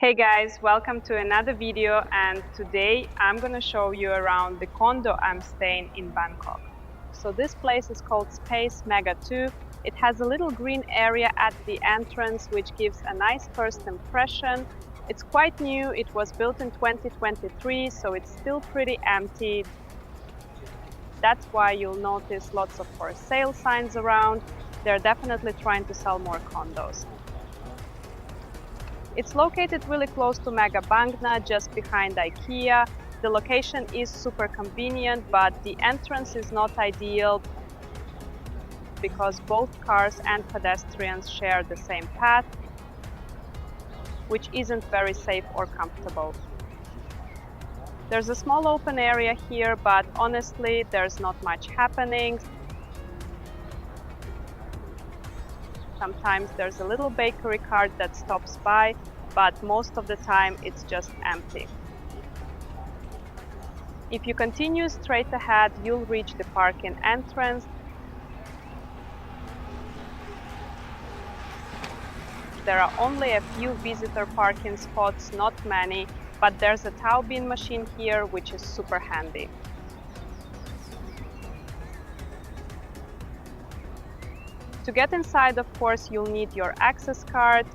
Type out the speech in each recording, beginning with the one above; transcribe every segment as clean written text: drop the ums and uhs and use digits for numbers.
Hey guys, welcome to another video, and today I'm gonna show you around the condo I'm staying in Bangkok. So this place is called Space Mega 2. It has a little green area at the entrance which gives a nice first impression. It's quite new, it was built in 2023, so it's still pretty empty. That's why you'll notice lots of for sale signs around. They're definitely trying to sell more condos. It's located really close to Mega Bangna, just behind IKEA. The location is super convenient, but the entrance is not ideal because both cars and pedestrians share the same path, which isn't very safe or comfortable. There's a small open area here, but honestly, there's not much happening. Sometimes there's a little bakery cart that stops by, but most of the time it's just empty. If you continue straight ahead, you'll reach the parking entrance. There are only a few visitor parking spots, not many, but there's a towel bin machine here, which is super handy. To get inside, of course, you'll need your access card.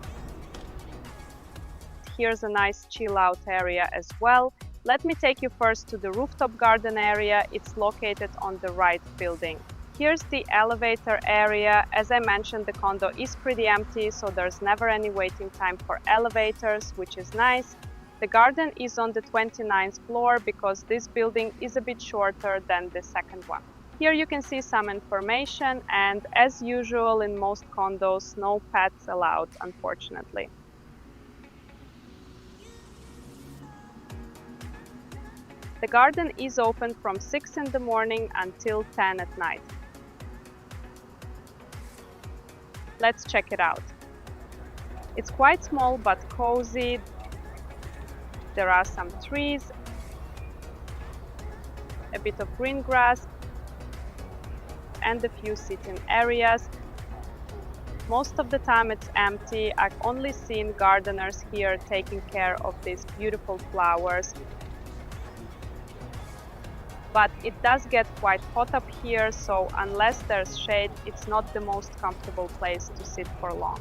Here's a nice chill out area as well. Let me take you first to the rooftop garden area. It's located on the right building. Here's the elevator area. As I mentioned, the condo is pretty empty, so there's never any waiting time for elevators, which is nice. The garden is on the 29th floor because this building is a bit shorter than the second one. Here you can see some information, and as usual in most condos, no pets allowed, unfortunately. The garden is open from 6 in the morning until 10 at night. Let's check it out. It's quite small but cozy. There are some trees, a bit of green grass, and a few sitting areas. Most of the time it's empty. I've only seen gardeners here taking care of these beautiful flowers. But it does get quite hot up here, so unless there's shade, it's not the most comfortable place to sit for long.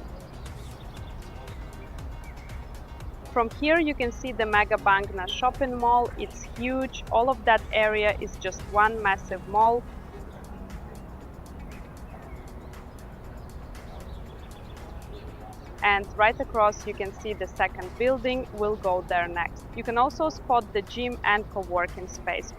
From here you can see the Mega Bangna shopping mall. It's huge. All of that area is just one massive mall. And right across you can see the second building. We'll go there next. You can also spot the gym and co-working space.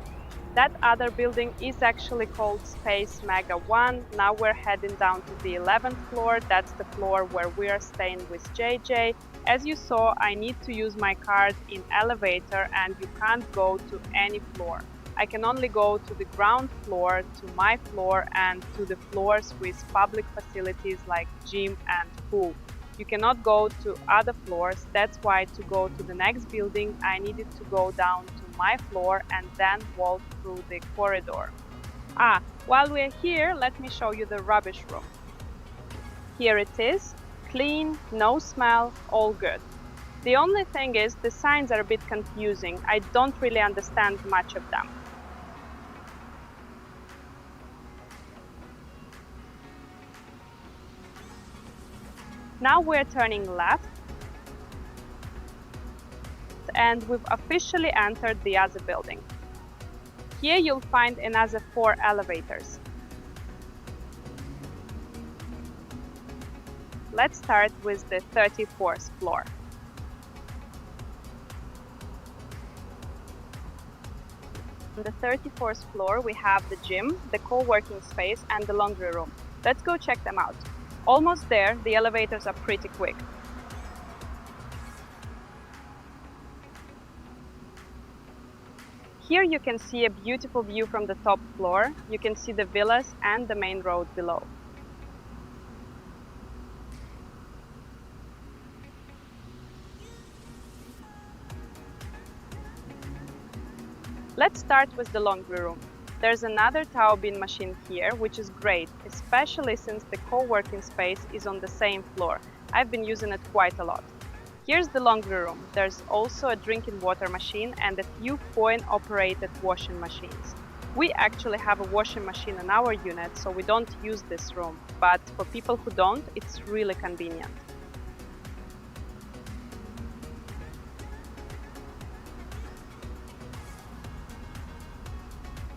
That other building is actually called Space Mega 1. Now we're heading down to the 11th floor. That's the floor where we are staying with JJ. As you saw, I need to use my card in elevator, and you can't go to any floor. I can only go to the ground floor, to my floor, and to the floors with public facilities like gym and pool. You cannot go to other floors. That's why to go to the next building, I needed to go down to my floor and then walk through the corridor. While we're here, let me show you the rubbish room. Here it is, clean, no smell, all good. The only thing is the signs are a bit confusing. I don't really understand much of them. Now we're turning left, and we've officially entered the other building. Here you'll find another 4 elevators. Let's start with the 34th floor. On the 34th floor we have the gym, the co-working space, and the laundry room. Let's go check them out. Almost there, the elevators are pretty quick. Here you can see a beautiful view from the top floor. You can see the villas and the main road below. Let's start with the laundry room. There's another towel bin machine here, which is great, especially since the co-working space is on the same floor. I've been using it quite a lot. Here's the laundry room. There's also a drinking water machine and a few coin-operated washing machines. We actually have a washing machine in our unit, so we don't use this room, but for people who don't, it's really convenient.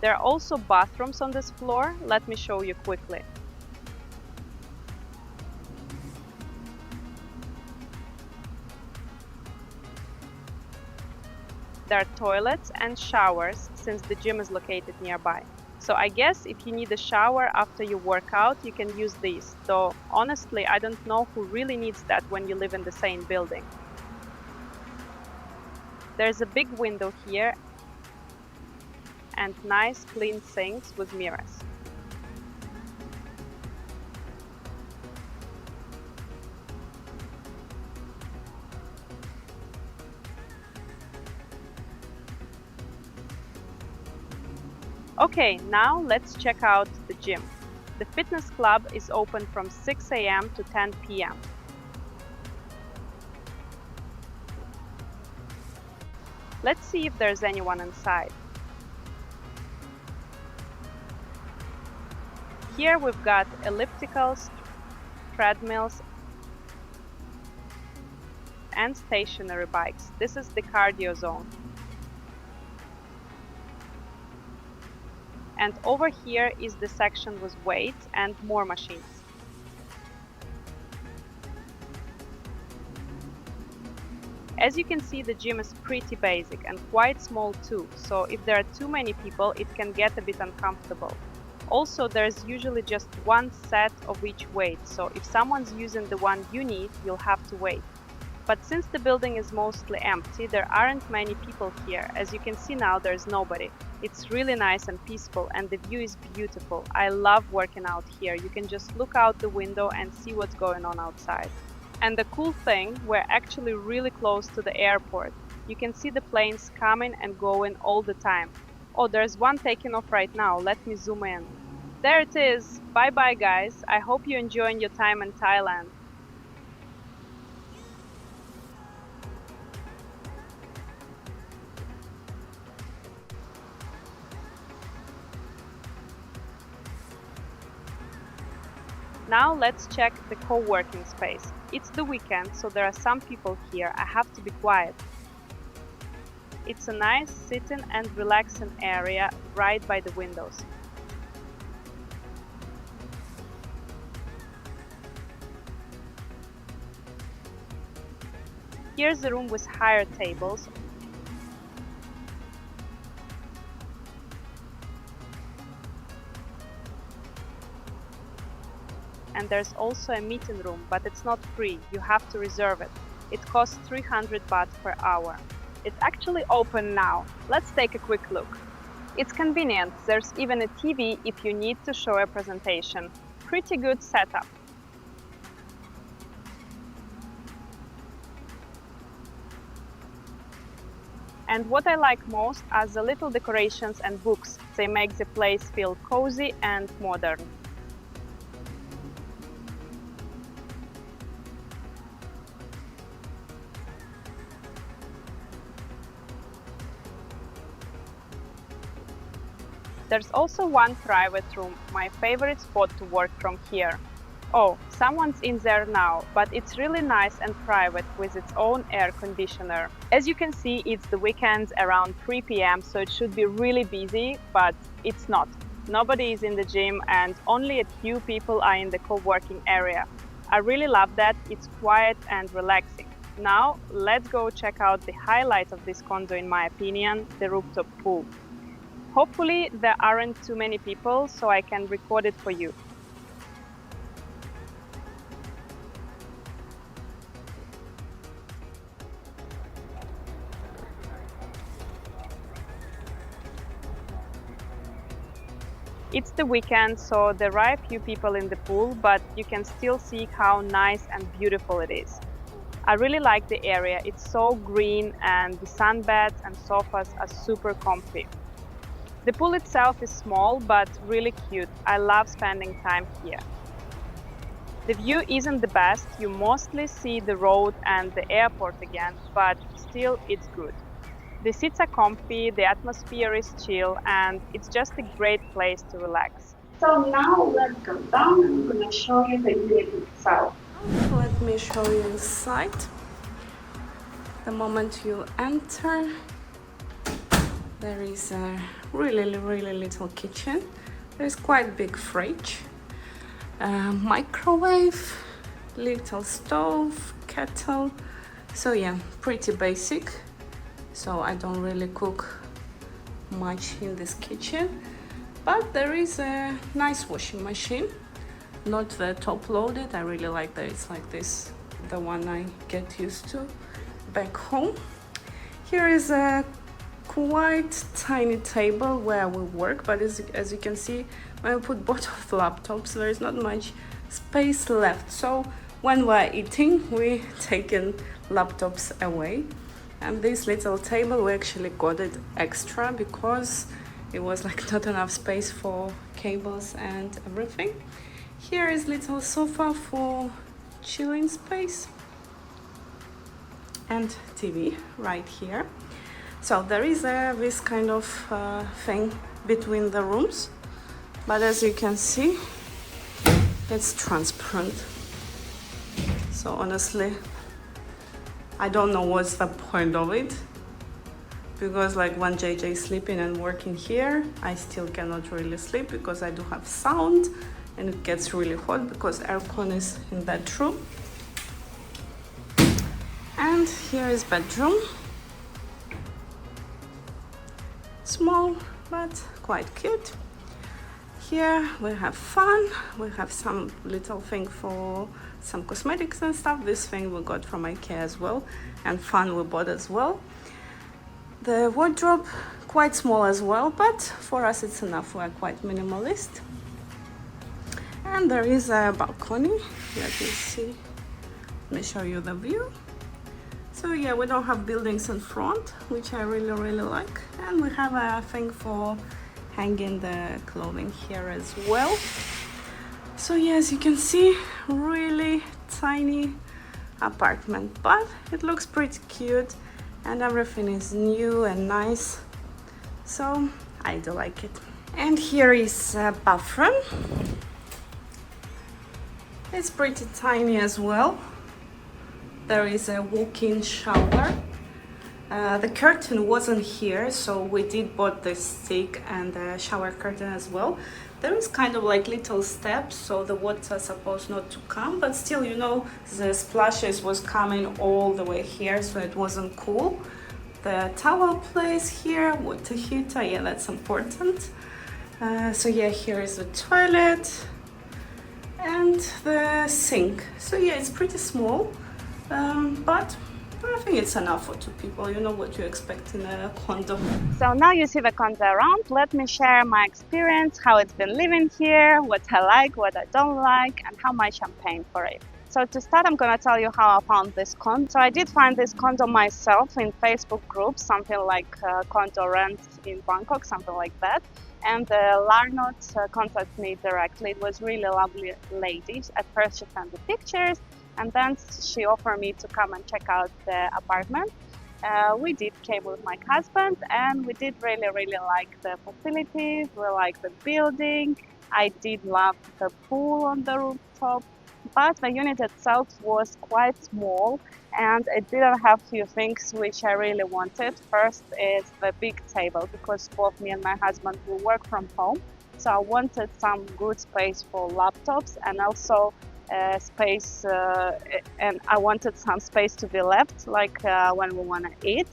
There are also bathrooms on this floor. Let me show you quickly. There are toilets and showers since the gym is located nearby. So I guess if you need a shower after you work out, you can use these. Though honestly, I don't know who really needs that when you live in the same building. There's a big window here and nice clean sinks with mirrors. Okay, now let's check out the gym. The fitness club is open from 6 a.m. to 10 p.m. Let's see if there's anyone inside. Here we've got ellipticals, treadmills, and stationary bikes. This is the cardio zone. And over here is the section with weights and more machines. As you can see, the gym is pretty basic and quite small too, so if there are too many people, it can get a bit uncomfortable. Also, there's usually just one set of each weight, so if someone's using the one you need, you'll have to wait. But since the building is mostly empty, there aren't many people here. As you can see now, there's nobody. It's really nice and peaceful, and the view is beautiful. I love working out here. You can just look out the window and see what's going on outside. And the cool thing, we're actually really close to the airport. You can see the planes coming and going all the time. Oh, there's one taking off right now. Let me zoom in. There it is. Bye-bye, guys. I hope you're enjoying your time in Thailand. Now let's check the co-working space. It's the weekend, so there are some people here. I have to be quiet. It's a nice sitting and relaxing area right by the windows. Here's a room with higher tables. And there's also a meeting room, but it's not free. You have to reserve it. It costs 300 baht per hour. It's actually open now. Let's take a quick look. It's convenient. There's even a TV if you need to show a presentation. Pretty good setup. And what I like most are the little decorations and books. They make the place feel cozy and modern. There's also one private room, my favorite spot to work from here. Oh, someone's in there now, but it's really nice and private with its own air conditioner. As you can see, it's the weekends around 3 p.m, so it should be really busy, but it's not. Nobody is in the gym and only a few people are in the co-working area. I really love that. It's quiet and relaxing. Now, let's go check out the highlight of this condo, in my opinion, the rooftop pool. Hopefully there aren't too many people, so I can record it for you. It's the weekend, so there are a few people in the pool, but you can still see how nice and beautiful it is. I really like the area. It's so green and the sunbeds and sofas are super comfy. The pool itself is small but really cute. I love spending time here. The view isn't the best, you mostly see the road and the airport again, but still it's good. The seats are comfy, the atmosphere is chill, and it's just a great place to relax. So now let's go down and I'm going to show you the unit itself. Let me show you inside. The moment you enter, there is a really little kitchen. There's quite big fridge, microwave, little stove, kettle. So yeah, pretty basic. So I don't really cook much in this kitchen, but there is a nice washing machine, not the top loaded. I really like that it's like this, the one I get used to back home. Here is a quite tiny table where we work, but as you can see, when I put both of the laptops, there is not much space left. So when we're eating, we taken laptops away. And this little table, we actually got it extra because it was like not enough space for cables and everything. Here is little sofa for chilling space and TV right here. So there is this kind of thing between the rooms, but as you can see, it's transparent. So honestly, I don't know what's the point of it, because like when JJ is sleeping and working here, I still cannot really sleep because I do have sound and it gets really hot because aircon is in that room. And here is bedroom. Small but quite cute. Here we have fun. We have some little thing for some cosmetics and stuff. This thing we got from IKEA as well, and fun we bought as well. The wardrobe quite small as well, but for us it's enough. We're quite minimalist. And there is a balcony. Let me see. Let me show you the view. So yeah, we don't have buildings in front, which I really like. And we have a thing for hanging the clothing here as well. So yeah, as you can see, really tiny apartment, but it looks pretty cute and everything is new and nice. So I do like it. And here is a bathroom. It's pretty tiny as well. There is a walk-in shower. The curtain wasn't here, so we did bought the stick and the shower curtain as well. There is kind of like little steps, so the water supposed not to come, but still, you know, the splashes was coming all the way here, so it wasn't cool. The towel place here, water heater, yeah, that's important. So yeah, here is the toilet and the sink. So yeah, it's pretty small, but I think it's enough for two people. You know what you expect in a condo. So now you see the condo around. Let me share my experience, how it's been living here, what I like, what I don't like, and how much I'm paying for it. So to start, I'm going to tell you how I found this condo. So I did find this condo myself in Facebook groups, something like condo rent in Bangkok, something like that. And the landlord contacted me directly. It was really lovely lady. At first she sent the pictures, and then she offered me to come and check out the apartment. We came with my husband, and we did really like the facilities. We like the building. I did love the pool on the rooftop, but the unit itself was quite small and it didn't have few things which I really wanted. First is the big table, because both me and my husband will work from home. So I wanted some good space for laptops, and also space, and I wanted some space to be left, like when we want to eat.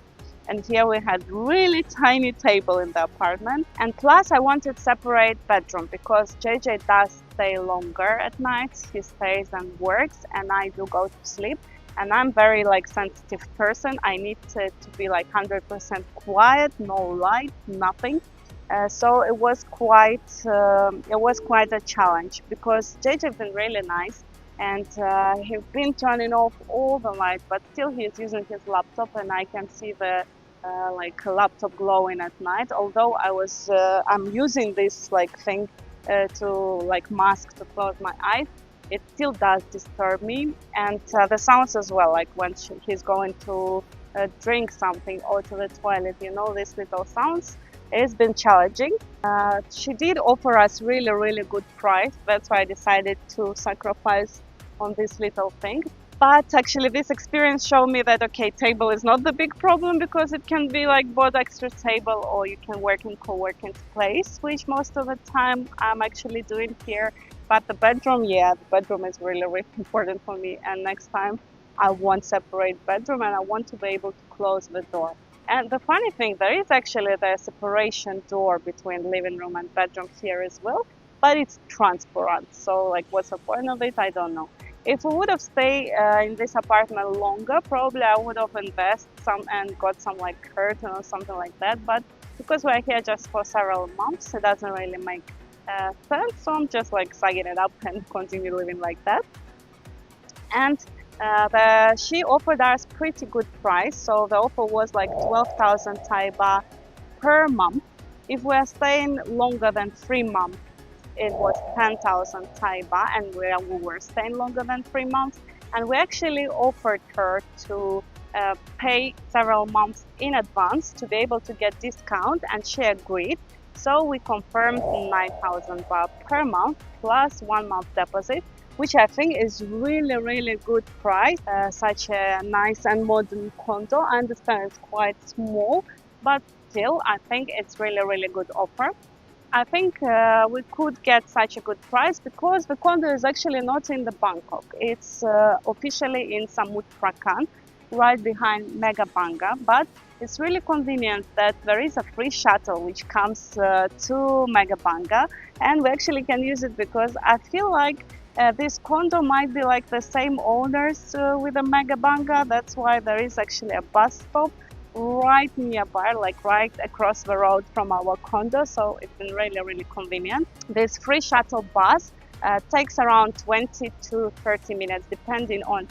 And here we had really tiny table in the apartment. And plus I wanted separate bedroom, because JJ does stay longer at night. He stays and works, and I do go to sleep. And I'm very like sensitive person. I need to be like 100% quiet, no light, nothing. So it was quite a challenge, because JJ been really nice, and he's been turning off all the light, but still he's using his laptop, and I can see the like laptop glowing at night. Although I'm using this like thing to like mask to close my eyes, it still does disturb me. And the sounds as well, like when he's going to drink something or to the toilet, you know, these little sounds. It's been challenging. She did offer us really good price. That's why I decided to sacrifice on this little thing. But actually this experience showed me that, okay, table is not the big problem, because it can be like both extra table or you can work in co-working place, which most of the time I'm actually doing here. But the bedroom, yeah, the bedroom is really important for me. And next time I want separate bedroom and I want to be able to close the door. And the funny thing, there is actually the separation door between living room and bedroom here as well, but it's transparent. So like, what's the point of it? I don't know. If we would have stayed in this apartment longer, probably I would have invested some and got some like curtain or something like that. But because we're here just for several months, it doesn't really make sense. So I'm just like sucking it up and continue living like that. And she offered us pretty good price. So the offer was like 12,000 Thai baht per month. If we're staying longer than 3 months, it was 10,000 Thai baht, and we were staying longer than 3 months. And we actually offered her to pay several months in advance to be able to get discount, and she agreed. So we confirmed 9,000 baht per month plus 1 month deposit, which I think is really good price. Such a nice and modern condo. I understand it's quite small, but still I think it's really good offer. I think we could get such a good price because the condo is actually not in the Bangkok. It's officially in Samut Prakan, right behind Mega Bangna. But it's really convenient that there is a free shuttle which comes to Mega Bangna, and we actually can use it because I feel like this condo might be like the same owners with the Mega Bangna. That's why there is actually a bus stop right nearby, like right across the road from our condo. So it's been really convenient. This free shuttle bus takes around 20 to 30 minutes depending on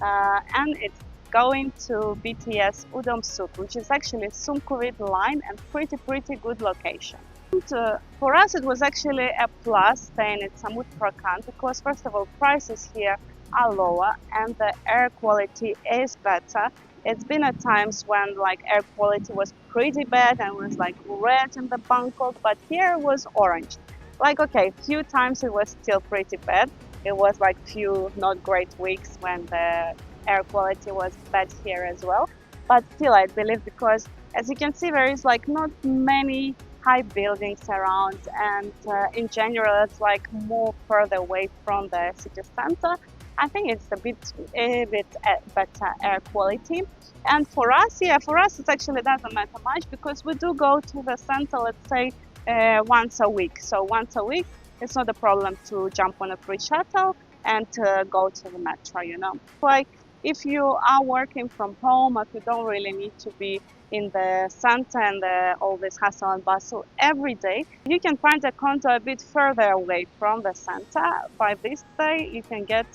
and it's going to BTS Udom Suk, which is actually Sumkurit line and pretty good location. And, for us it was actually a plus staying at Samut Prakan because first of all prices here are lower and the air quality is better. It's been at times when like air quality was pretty bad and was like red in the Bangkok, but here it was orange. Like, okay, few times it was still pretty bad. It was like few not great weeks when the air quality was bad here as well. But still, I believe because as you can see, there is like not many high buildings around, and in general, it's like more further away from the city center. I think it's a bit better air quality. And for us, it actually doesn't matter much because we do go to the center, let's say, once a week. So once a week, it's not a problem to jump on a free shuttle and go to the metro, you know. Like if you are working from home, if you don't really need to be in the center and all this hustle and bustle every day, you can find a condo a bit further away from the center. By this day, you can get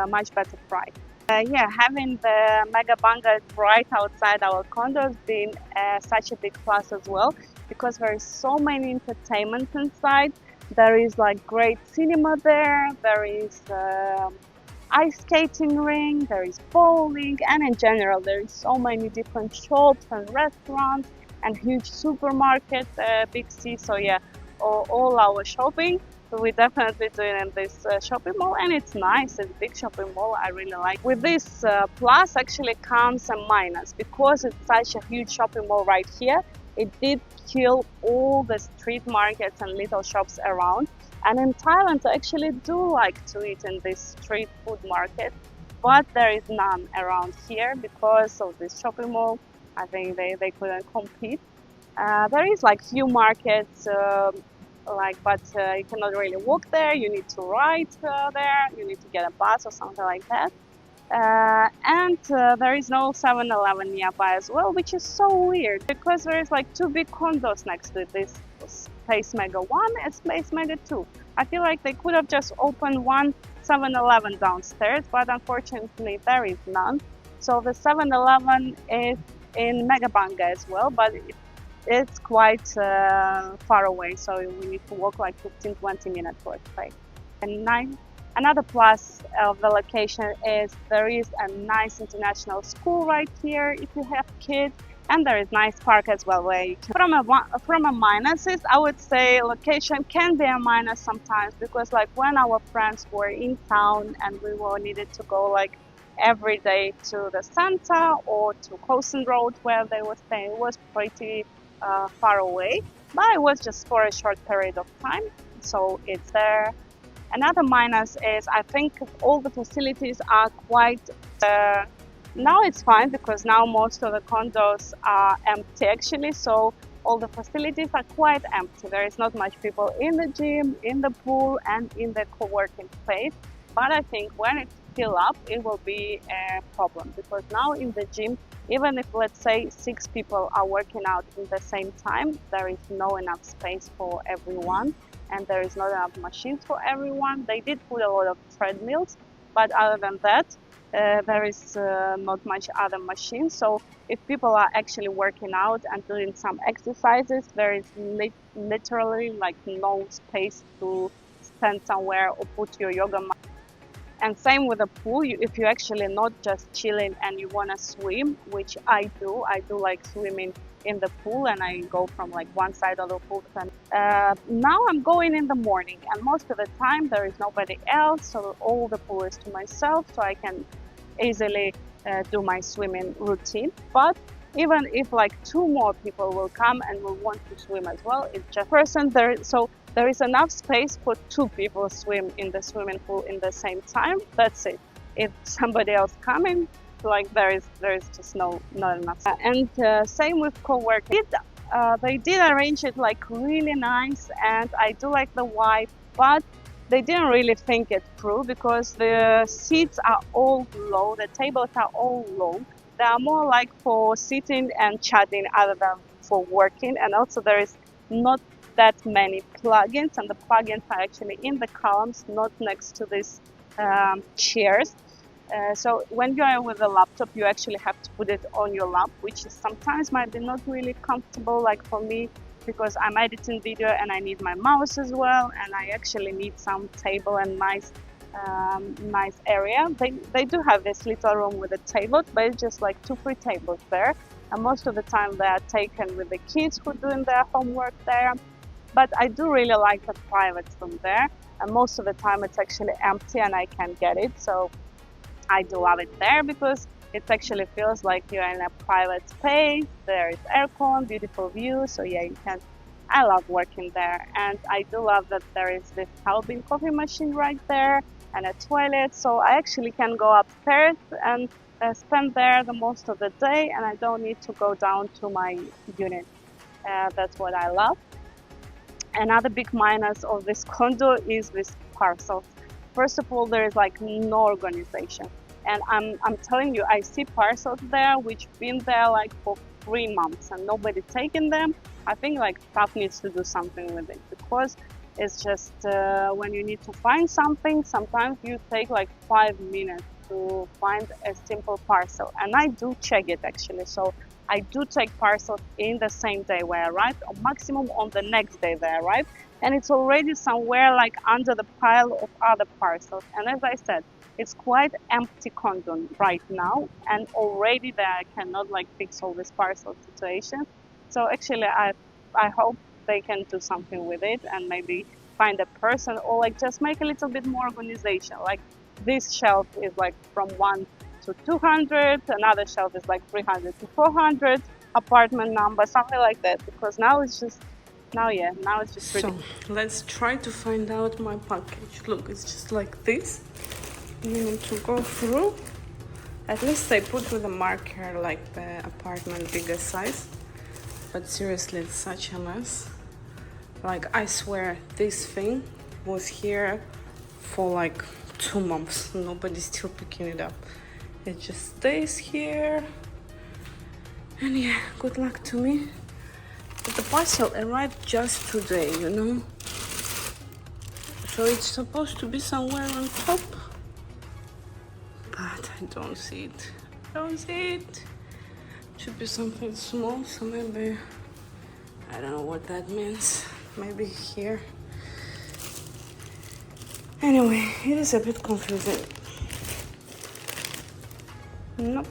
much better price. Having the Mega Bangna right outside our condo has been such a big plus as well because there is so many entertainment inside. There is like great cinema there. There is ice skating ring, there is bowling, and in general there is so many different shops and restaurants and huge supermarket, big C. So yeah, all our shopping we definitely do it in this shopping mall, and it's nice. It's a big shopping mall. I really like. With this plus actually comes a minus because it's such a huge shopping mall right here. It did kill all the street markets and little shops around. And in Thailand, I actually do like to eat in this street food market, but there is none around here because of this shopping mall. I think they couldn't compete. There is like few markets, but you cannot really walk there. You need to ride there. You need to get a bus or something like that. And there is no 7-Eleven nearby as well, which is so weird because there is like two big condos next to this Space Mega 1 and Space Mega 2. I feel like they could have just opened one 7-Eleven downstairs, but unfortunately there is none. So the 7-Eleven is in Mega Bangna as well, but it's quite far away, so we need to walk like 15-20 minutes for it. And Another plus of the location is there is a nice international school right here if you have kids, and there is nice park as well. Where you can, from a minuses, I would say location can be a minus sometimes, because like when our friends were in town and we were needed to go like every day to the center or to Coastal Road where they were staying, it was pretty far away, but it was just for a short period of time, so it's there. Another minus is I think all the facilities are quite, now it's fine because now most of the condos are empty actually, so all the facilities are quite empty. There is not much people in the gym, in the pool and in the co-working space, but I think when it's filled up it will be a problem, because now in the gym, even if let's say 6 people are working out in the same time, there is no enough space for everyone and there is not enough machines for everyone. They did put a lot of treadmills, but other than that, there is not much other machines. So if people are actually working out and doing some exercises, there is literally like no space to stand somewhere or put your yoga mat. And same with the pool, if you're actually not just chilling and you want to swim, which I do like swimming in the pool, and I go from like one side of the pool. And now I'm going in the morning, and most of the time there is nobody else, so all the pool is to myself, so I can easily do my swimming routine. But even if like 2 more people will come and will want to swim as well, it's just person there, so there is enough space for 2 people swim in the swimming pool in the same time. That's it. If somebody else coming, like there is just not enough. And same with co-working. They did arrange it like really nice, and I do like the vibe, but they didn't really think it through, because the seats are all low, the tables are all low. They are more like for sitting and chatting other than for working, and also there is not that many plugins, and the plugins are actually in the columns, not next to these chairs. So when you are with a laptop, you actually have to put it on your lap, which is sometimes might be not really comfortable, like for me, because I'm editing video and I need my mouse as well, and I actually need some table and nice area. They do have this little room with a table, but it's just like 2 free tables there, and most of the time they are taken with the kids who are doing their homework there. But I do really like the private room there, and most of the time it's actually empty and I can get it, so I do love it there, because it actually feels like you're in a private space. There is aircon, beautiful view, so yeah, you can. I love working there, and I do love that there is this Halbin coffee machine right there and a toilet, so I actually can go upstairs and spend there the most of the day, and I don't need to go down to my unit. That's what I love. Another big minus of this condo is this parcels. First of all, there is like no organization, and I'm telling you, I see parcels there which been there like for 3 months and nobody taking them. I think like staff needs to do something with it, because it's just when you need to find something, sometimes you take like 5 minutes to find a simple parcel, and I do check it actually. So I do take parcels in the same day where I arrive, or maximum on the next day they arrive, and it's already somewhere like under the pile of other parcels. And as I said, it's quite empty condo right now, and already there I cannot like fix all this parcel situation. So actually I hope they can do something with it and maybe find a person, or like just make a little bit more organization. Like this shelf is like from 1 to 200, another shelf is like 300 to 400 apartment number, something like that, because now it's just now it's just so let's try to find out my package. Look, it's just like this. You need to go through. At least I put with a marker like the apartment bigger size, but seriously, it's such a mess. Like, I swear this thing was here for like 2 months. Nobody's still picking it up. It just stays here, and yeah, good luck to me. But the parcel arrived just today, you know, so it's supposed to be somewhere on top, but I don't see it. It should be something small, so maybe, I don't know what that means, maybe here. Anyway, it is a bit confusing. Nope.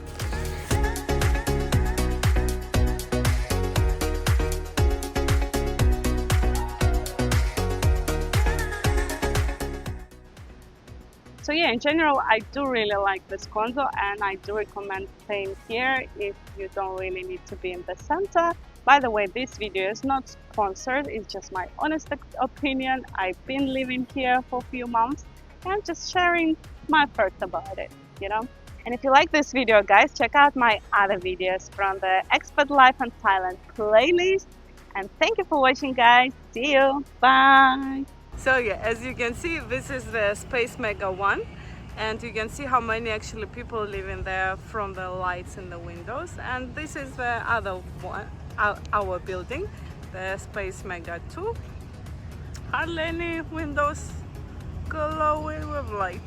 So yeah, in general, I do really like this condo, and I do recommend staying here if you don't really need to be in the center. By the way, this video is not sponsored, it's just my honest opinion. I've been living here for a few months, and I'm just sharing my thoughts about it, you know? And if you like this video, guys, check out my other videos from the Expat Life in Thailand playlist. And thank you for watching, guys. See you. Bye. So yeah, as you can see, this is the Space Mega 1, and you can see how many actually people live in there from the lights in the windows. And this is the other one, our building, the Space Mega 2. Hardly any windows glowing with light.